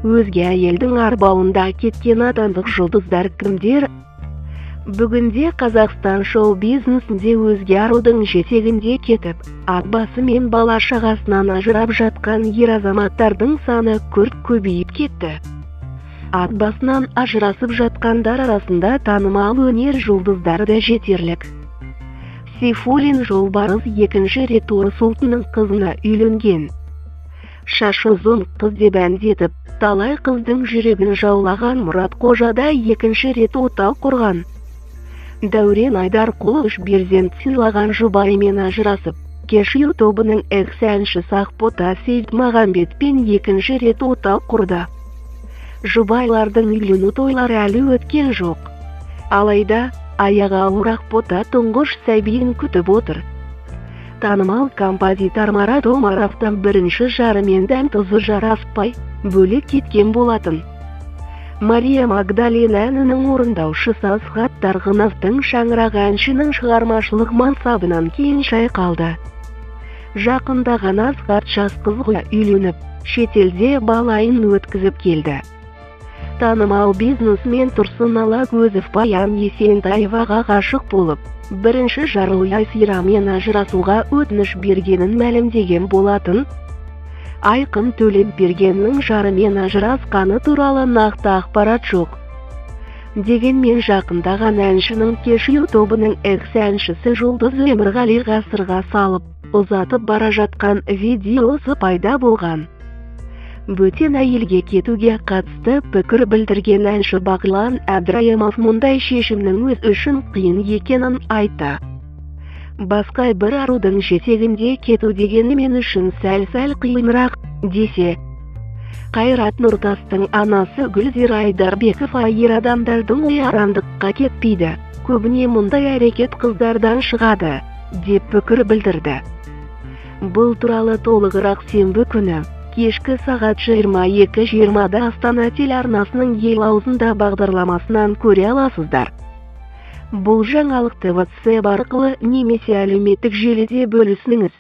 Өзге әйелдің арбауында кеткен атандық жұлдыздар кімдер? Бүгінде Қазақстан шоу-бизнесінде өзге арудың жетегінде кетіп, отбасы мен бала-шағасынан ажырап жатқан ер азаматтардың саны күрт көбейіп кетті. Отбасынан ажырасып жатқандар арасында танымал өнер жұлдыздары да жетерлік. Сейфуллин жолбарыс екінші рет орыс ұлтының қызына үйленген. Шашы ұзын қыз деп әндетіп, талай қыздың жүрегін жаулаған Мұрат Қожада екінші рет отау құрған. Дәурен Айдарқұлов перзент сыйлаған жұбайымен ажырасып, Кешью тобының экс-әншісі Ақбота Сейітмағамбетпен екінші рет отау құрды. Жұбайлардың үйлену тойлары әлі өткен жоқ. Алайда, аяғы ауыр Ақбота тұңғыш сәбиін күтіп отыр. Танымал композитор Марат Омаровтан бірінші жарымен дәм-тұзы жараспай, бөлек кеткен болатын. Мария Магдалина әнінің орындаушысы Асхат Тарғыновтың шаңырағы әншінің шығармашылық мансабынан кейін шайқалды. Жақында ғана Асхат жас қызға үйленіп, шетелде балайын өткізіп келді. Танымал бизнесмен Тұрсын Алагөзов Баян Есентаеваға ғашық болып, бірінші жары Айсирамен ажырасуға өтініш бергенін мәлімдеген болатын. Айқын Төлепбергеннің жарымен ажырасқаны туралы нақты ақпарат жоқ. Дегенмен жақында ғана әншінің Кешью тобының экс-әншісі Жұлдыз Өмірғали ғасырға салып, ұзатып бара жатқан видеосы пайда болған. Бөтен әйелге кетуге қатысты пікір білдірген әнші Бағлан Әбдірайымов мұндай шешімнің өз үшін қиын екенін айтты. Басқа бір арудың жетегінде кету дегені мен үшін сәл-сәл қиынырақ, десе. Қайрат Нұртастың анасы Гүлзира Айдарбекова ер адамдардың ойарандыққа кетпейді, көбіне мұндай әрекет қыздардан шығады, деп пікір білдірді. Бұл туралы толығырақ сенбі күні, кешкі сағат 22:20-да Астана телеарнасының ел аузында бағдарламасынан көре аласыздар. Бұл жаңалықты WhatsApp арқылы немесе әлеуметтік желіде бөлісіңіз.